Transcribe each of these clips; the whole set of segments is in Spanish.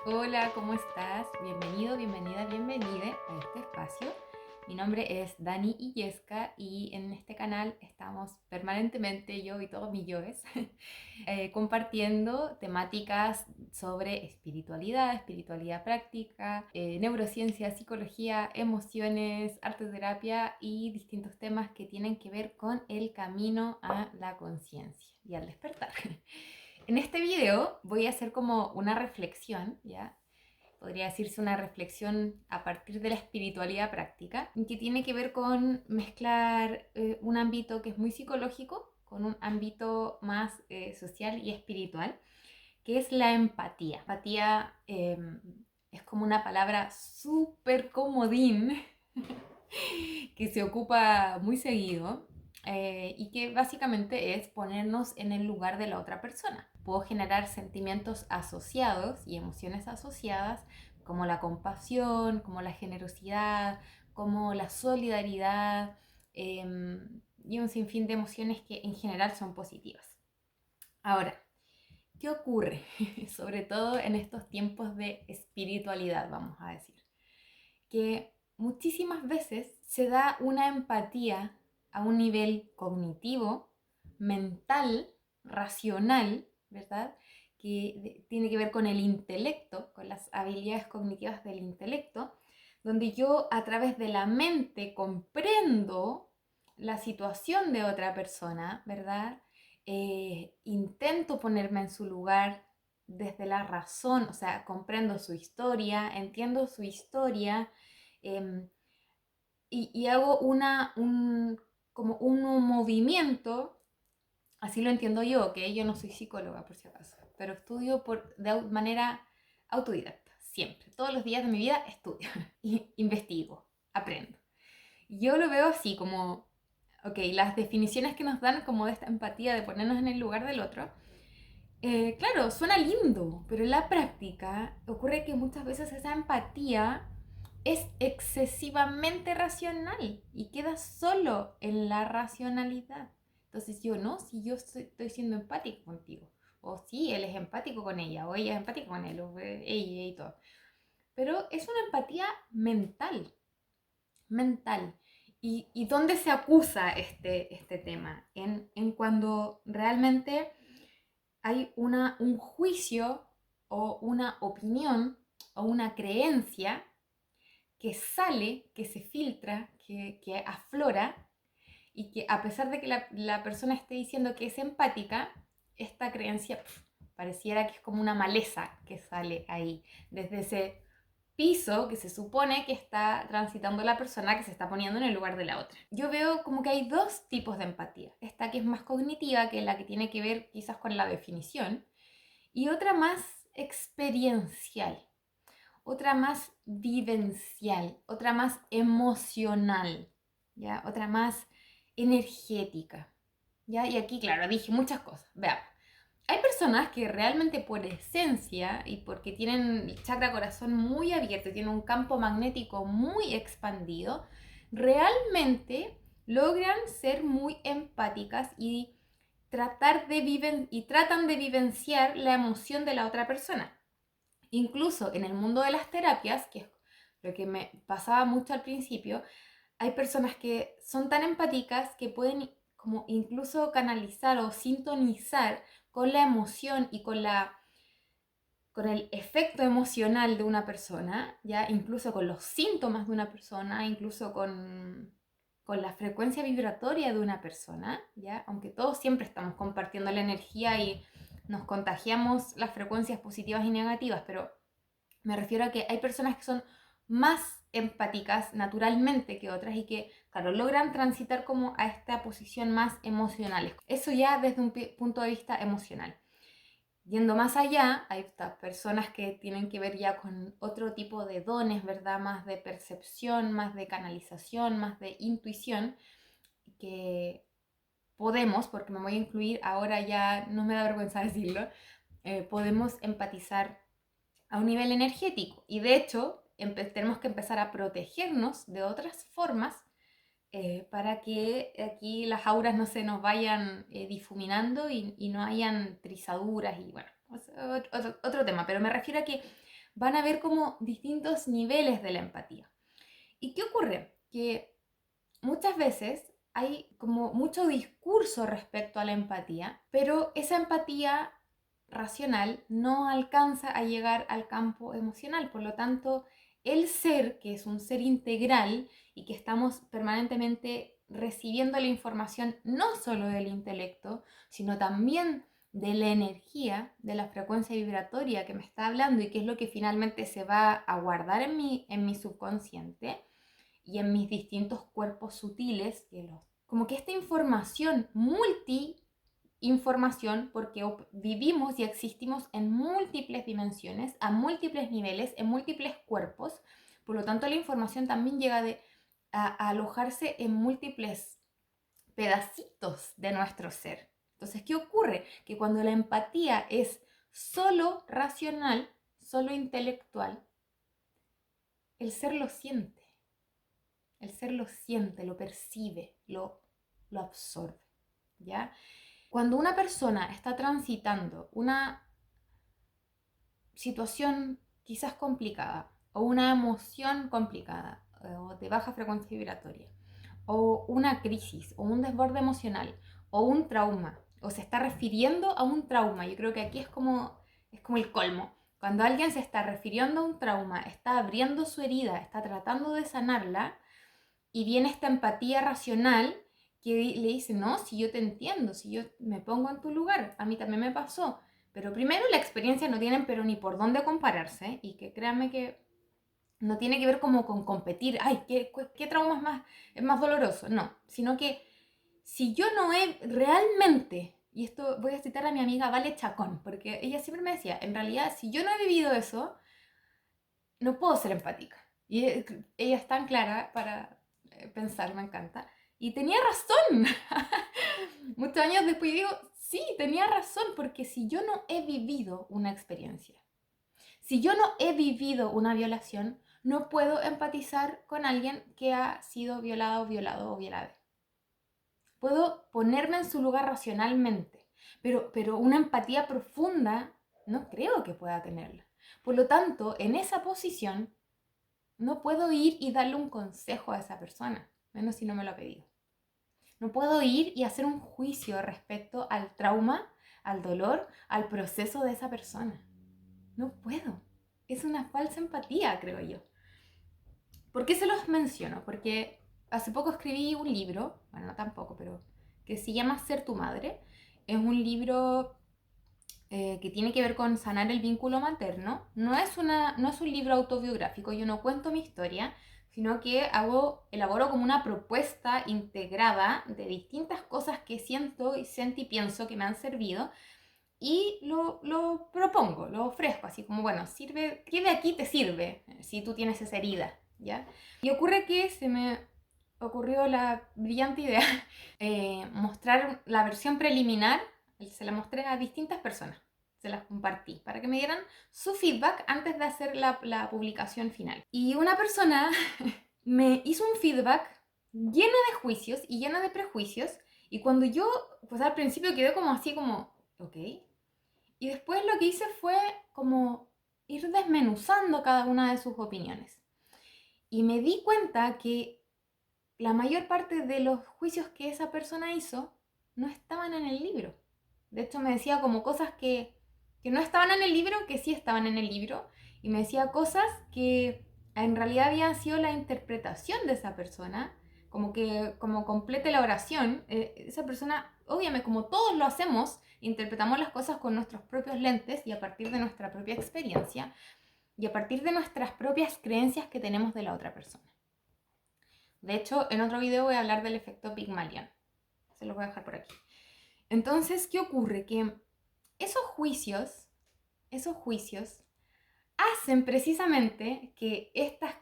Hola, ¿cómo estás? Bienvenido, bienvenida, bienvenide a este espacio. Mi nombre es Dani Illesca y en este canal estamos permanentemente, yo y todos mis yoes, compartiendo temáticas sobre espiritualidad, espiritualidad práctica, neurociencia, psicología, emociones, arte terapia y distintos temas que tienen que ver con el camino a la conciencia y al despertar. En este video voy a hacer como una reflexión, ¿ya? Podría decirse una reflexión a partir de la espiritualidad práctica, que tiene que ver con mezclar un ámbito que es muy psicológico con un ámbito más social y espiritual, que es la empatía. Empatía es como una palabra súper comodín que se ocupa muy seguido y que básicamente es ponernos en el lugar de la otra persona. Puedo generar sentimientos asociados y emociones asociadas como la compasión, como la generosidad, como la solidaridad y un sinfín de emociones que en general son positivas. Ahora, ¿qué ocurre? Sobre todo en estos tiempos de espiritualidad, vamos a decir, que muchísimas veces se da una empatía a un nivel cognitivo, mental, racional, ¿verdad? Que tiene que ver con el intelecto, con las habilidades cognitivas del intelecto, donde yo a través de la mente comprendo la situación de otra persona, ¿verdad? Intento ponerme en su lugar desde la razón, o sea, comprendo su historia, entiendo su historia, eh, y hago como un movimiento, así lo entiendo yo, que yo no soy psicóloga por si acaso, pero estudio de manera autodidacta, siempre, todos los días de mi vida estudio, investigo, aprendo. Yo lo veo así como, ok, las definiciones que nos dan como de esta empatía, de ponernos en el lugar del otro, claro, suena lindo, pero en la práctica ocurre que muchas veces esa empatía es excesivamente racional y queda solo en la racionalidad. Entonces yo no, si yo estoy siendo empático contigo, o si él es empático con ella, o ella es empática con él, o ella y todo. Pero es una empatía mental, mental. ¿Y dónde se acusa este tema? En cuando realmente hay un juicio o una opinión o una creencia que sale, que se filtra, que aflora y que a pesar de que la persona esté diciendo que es empática, esta creencia pareciera que es como una maleza que sale ahí, desde ese piso que se supone que está transitando la persona que se está poniendo en el lugar de la otra. Yo veo como que hay dos tipos de empatía. Esta que es más cognitiva, que es la que tiene que ver quizás con la definición, y otra más experiencial, otra más vivencial, otra más emocional, ¿ya? Otra más energética, ¿ya? Y aquí, claro, dije muchas cosas. Veamos. Hay personas que realmente por esencia y porque tienen el chakra corazón muy abierto, tienen un campo magnético muy expandido, realmente logran ser muy empáticas y tratan de vivenciar la emoción de la otra persona. Incluso en el mundo de las terapias, que es lo que me pasaba mucho al principio, hay personas que son tan empáticas que pueden como incluso canalizar o sintonizar con la emoción y con el efecto emocional de una persona, ya incluso con los síntomas de una persona, incluso con la frecuencia vibratoria de una persona, ya, aunque todos siempre estamos compartiendo la energía y nos contagiamos las frecuencias positivas y negativas, pero me refiero a que hay personas que son más empáticas naturalmente que otras y que, claro, logran transitar como a esta posición más emocional. Eso ya desde un punto de vista emocional. Yendo más allá, hay estas personas que tienen que ver ya con otro tipo de dones, ¿verdad? Más de percepción, más de canalización, más de intuición, que podemos, porque me voy a incluir ahora ya, no me da vergüenza decirlo, podemos empatizar a un nivel energético. Y de hecho, tenemos que empezar a protegernos de otras formas para que aquí las auras no se nos vayan difuminando y no hayan trizaduras y bueno, otro tema. Pero me refiero a que van a haber como distintos niveles de la empatía. ¿Y qué ocurre? Que muchas veces hay como mucho discurso respecto a la empatía, pero esa empatía racional no alcanza a llegar al campo emocional. Por lo tanto, el ser, que es un ser integral y que estamos permanentemente recibiendo la información no solo del intelecto, sino también de la energía, de la frecuencia vibratoria que me está hablando y que es lo que finalmente se va a guardar en mi subconsciente y en mis distintos cuerpos sutiles, como que esta información información, porque vivimos y existimos en múltiples dimensiones, a múltiples niveles, en múltiples cuerpos. Por lo tanto, la información también llega a alojarse en múltiples pedacitos de nuestro ser. Entonces, ¿qué ocurre? Que cuando la empatía es solo racional, solo intelectual, el ser lo siente. El ser lo siente, lo percibe, lo absorbe. ¿Ya? Cuando una persona está transitando una situación quizás complicada o una emoción complicada o de baja frecuencia vibratoria o una crisis o un desborde emocional o un trauma o se está refiriendo a un trauma, yo creo que aquí es como el colmo. Cuando alguien se está refiriendo a un trauma, está abriendo su herida, está tratando de sanarla y viene esta empatía racional que le dice, no, si yo te entiendo, si yo me pongo en tu lugar, a mí también me pasó. Pero primero la experiencia no tienen pero ni por dónde compararse y que créanme que no tiene que ver como con competir, ay, ¿qué trauma es más doloroso? No, sino que si yo no he realmente, y esto voy a citar a mi amiga Vale Chacón, porque ella siempre me decía, en realidad si yo no he vivido eso, no puedo ser empática. Y ella es tan clara para pensar, me encanta. Y tenía razón. Muchos años después yo digo, sí, tenía razón, porque si yo no he vivido una experiencia, si yo no he vivido una violación, no puedo empatizar con alguien que ha sido violado, violado o violada. Puedo ponerme en su lugar racionalmente, pero una empatía profunda no creo que pueda tenerla. Por lo tanto, en esa posición, no puedo ir y darle un consejo a esa persona, menos si no me lo ha pedido. No puedo ir y hacer un juicio respecto al trauma, al dolor, al proceso de esa persona. No puedo. Es una falsa empatía, creo yo. ¿Por qué se los menciono? Porque hace poco escribí un libro, bueno, no tampoco, pero que se llama Ser tu madre. Es un libro que tiene que ver con sanar el vínculo materno. No es un libro autobiográfico, yo no cuento mi historia, sino que elaboro como una propuesta integrada de distintas cosas que siento y sentí y pienso que me han servido y lo propongo, lo ofrezco, así como, bueno, sirve, ¿qué de aquí te sirve si tú tienes esa herida? ¿Ya? Y ocurre que se me ocurrió la brillante idea mostrar la versión preliminar, se la mostré a distintas personas, se las compartí para que me dieran su feedback antes de hacer la publicación final. Y una persona me hizo un feedback lleno de juicios y lleno de prejuicios y cuando yo, pues al principio quedé como así como, ok. Y después lo que hice fue como ir desmenuzando cada una de sus opiniones. Y me di cuenta que la mayor parte de los juicios que esa persona hizo no estaban en el libro. De hecho, me decía como cosas que no estaban en el libro, que sí estaban en el libro. Y me decía cosas que en realidad habían sido la interpretación de esa persona. Como que, como complete la oración, esa persona, obviamente, como todos lo hacemos, interpretamos las cosas con nuestros propios lentes y a partir de nuestra propia experiencia y a partir de nuestras propias creencias que tenemos de la otra persona. De hecho, en otro video voy a hablar del efecto Pygmalion. Se los voy a dejar por aquí. Entonces, ¿qué ocurre? Que esos juicios hacen precisamente que estas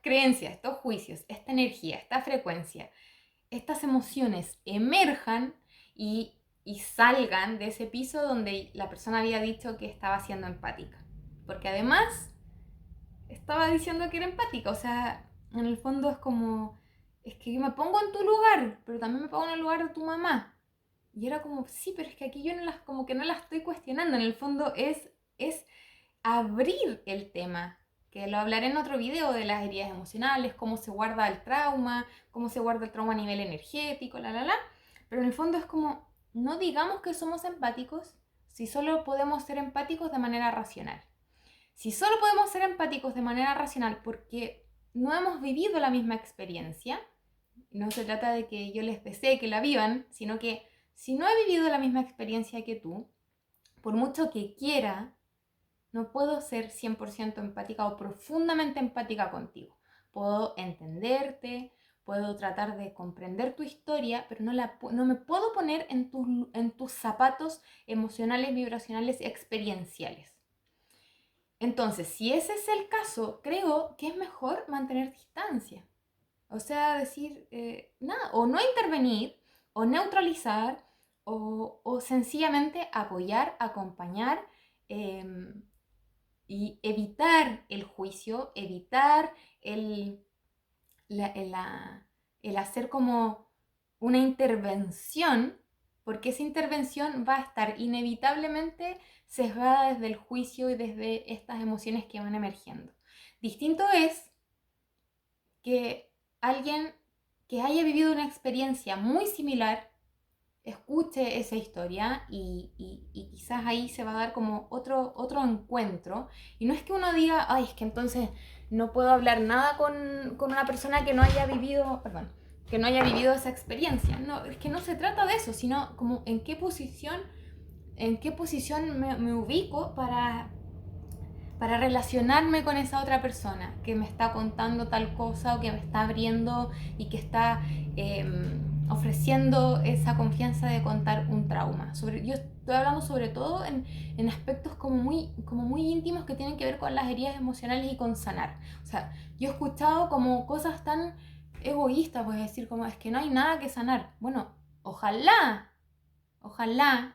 creencias, estos juicios, esta energía, esta frecuencia, estas emociones emerjan y salgan de ese piso donde la persona había dicho que estaba siendo empática. Porque además estaba diciendo que era empática, o sea, en el fondo es como, es que yo me pongo en tu lugar, pero también me pongo en el lugar de tu mamá. Y era como, sí, pero es que aquí yo no las, como que no las estoy cuestionando, en el fondo es abrir el tema, que lo hablaré en otro video de las heridas emocionales, cómo se guarda el trauma, cómo se guarda el trauma a nivel energético, pero en el fondo es como, no digamos que somos empáticos si solo podemos ser empáticos de manera racional. Si solo podemos ser empáticos de manera racional porque no hemos vivido la misma experiencia, no se trata de que yo les desee que la vivan, sino que si no he vivido la misma experiencia que tú, por mucho que quiera, no puedo ser 100% empática o profundamente empática contigo. Puedo entenderte, puedo tratar de comprender tu historia, pero no me puedo poner en tus zapatos emocionales, vibracionales y experienciales. Entonces, si ese es el caso, creo que es mejor mantener distancia. O sea, decir, nada, o no intervenir, o neutralizar, o sencillamente apoyar, acompañar, eh, y evitar el juicio, evitar el, el hacer como una intervención, porque esa intervención va a estar inevitablemente sesgada desde el juicio y desde estas emociones que van emergiendo. Distinto es que alguien que haya vivido una experiencia muy similar escuche esa historia y quizás ahí se va a dar como otro encuentro. Y no es que uno diga, ay, es que entonces no puedo hablar nada con una persona que no haya vivido, perdón, que no haya vivido esa experiencia. No, es que no se trata de eso, sino como en qué posición me ubico para relacionarme con esa otra persona que me está contando tal cosa o que me está abriendo y que está ofreciendo esa confianza de contar un trauma. Yo estoy hablando sobre todo en aspectos como muy íntimos que tienen que ver con las heridas emocionales y con sanar. O sea, yo he escuchado como cosas tan egoístas, pues decir, como es que no hay nada que sanar. Bueno, ojalá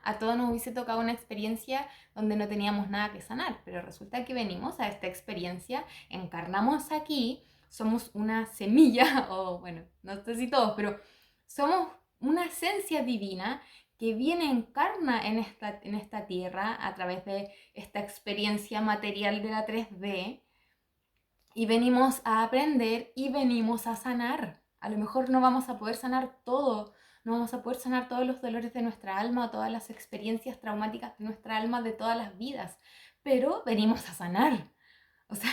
a todos nos hubiese tocado una experiencia donde no teníamos nada que sanar, pero resulta que venimos a esta experiencia, encarnamos aquí, somos una semilla, o bueno, no sé si todos, pero somos una esencia divina que viene, encarna en esta tierra a través de esta experiencia material de la 3D y venimos a aprender y venimos a sanar. A lo mejor no vamos a poder sanar todo, no vamos a poder sanar todos los dolores de nuestra alma o todas las experiencias traumáticas de nuestra alma de todas las vidas, pero venimos a sanar. O sea,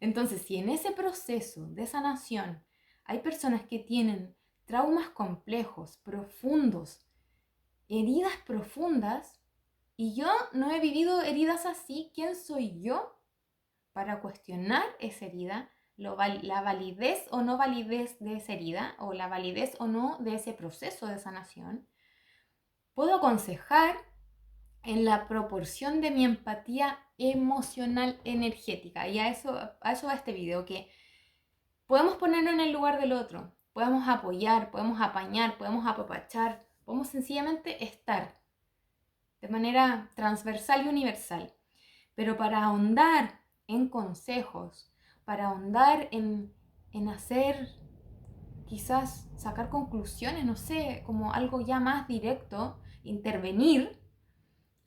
entonces si en ese proceso de sanación hay personas que tienen traumas complejos, profundos, heridas profundas, y yo no he vivido heridas así, ¿quién soy yo para cuestionar esa herida, la validez o no validez de esa herida, o la validez o no de ese proceso de sanación? Puedo aconsejar en la proporción de mi empatía emocional energética. Y a eso va este video, que podemos ponernos en el lugar del otro, podemos apoyar, podemos apañar, podemos apapachar, podemos sencillamente estar de manera transversal y universal. Pero para ahondar en consejos, para ahondar en hacer, quizás sacar conclusiones, no sé, como algo ya más directo, intervenir,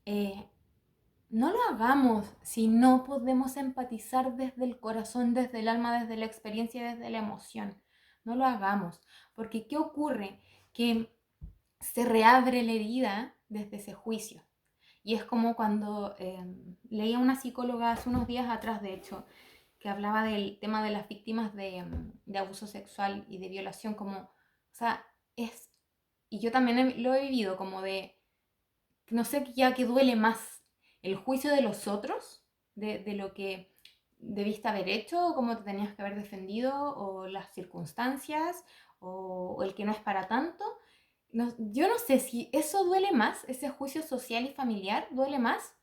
eh, no lo hagamos si no podemos empatizar desde el corazón, desde el alma, desde la experiencia, desde la emoción. No lo hagamos, porque ¿qué ocurre? Que se reabre la herida desde ese juicio. Y es como cuando leía una psicóloga hace unos días atrás, de hecho, que hablaba del tema de las víctimas de abuso sexual y de violación, como, o sea, y yo también lo he vivido, como de, no sé ya qué duele más, el juicio de los otros, de lo que debiste haber hecho, o cómo te tenías que haber defendido, o las circunstancias, o el que no es para tanto. No, yo no sé si eso duele más, ese juicio social y familiar duele más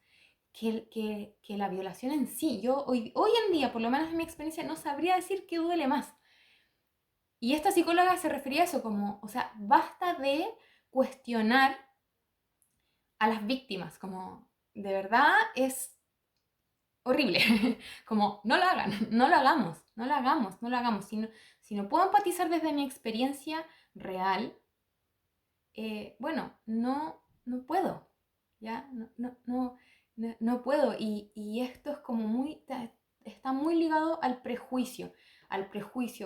que la violación en sí. Yo hoy en día, por lo menos en mi experiencia, no sabría decir qué duele más. Y esta psicóloga se refería a eso como, o sea, basta de cuestionar a las víctimas, como de verdad es horrible, como no lo hagan, no lo hagamos, no lo hagamos, no lo hagamos. Si no puedo empatizar desde mi experiencia real, bueno, no puedo, ¿ya? No puedo. Y esto es como muy ligado al prejuicio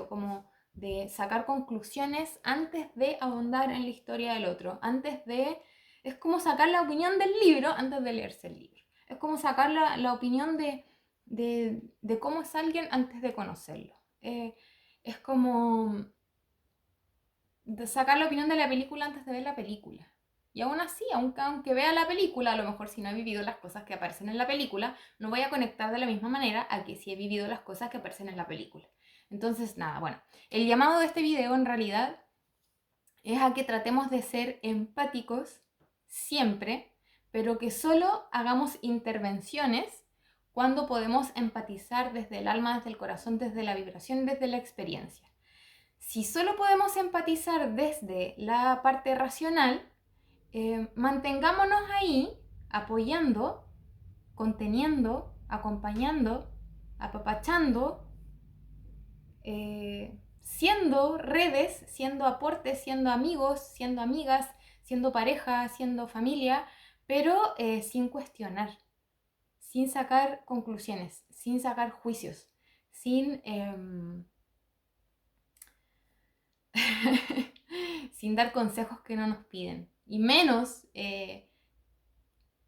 como de sacar conclusiones antes de ahondar en la historia del otro, es como sacar la opinión del libro antes de leerse el libro, es como sacar la opinión de cómo es alguien antes de conocerlo, es como de sacar la opinión de la película antes de ver la película. Y aún así, aunque vea la película, a lo mejor si no he vivido las cosas que aparecen en la película, no voy a conectar de la misma manera a que si he vivido las cosas que aparecen en la película. Entonces, nada, bueno, el llamado de este video en realidad es a que tratemos de ser empáticos siempre, pero que solo hagamos intervenciones cuando podemos empatizar desde el alma, desde el corazón, desde la vibración, desde la experiencia. Si solo podemos empatizar desde la parte racional, mantengámonos ahí apoyando, conteniendo, acompañando, apapachando, siendo redes, siendo aportes, siendo amigos, siendo amigas, siendo pareja, siendo familia, pero sin cuestionar, sin sacar conclusiones, sin sacar juicios, sin, sin dar consejos que no nos piden, y menos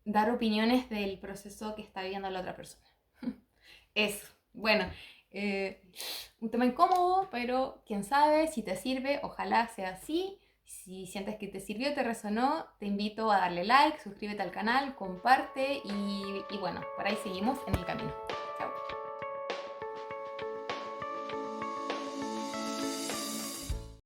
dar opiniones del proceso que está viviendo la otra persona. Eso, bueno, un tema incómodo, pero quién sabe si te sirve, ojalá sea así. Si sientes que te sirvió, te resonó, te invito a darle like, suscríbete al canal, comparte y bueno, por ahí seguimos en el camino.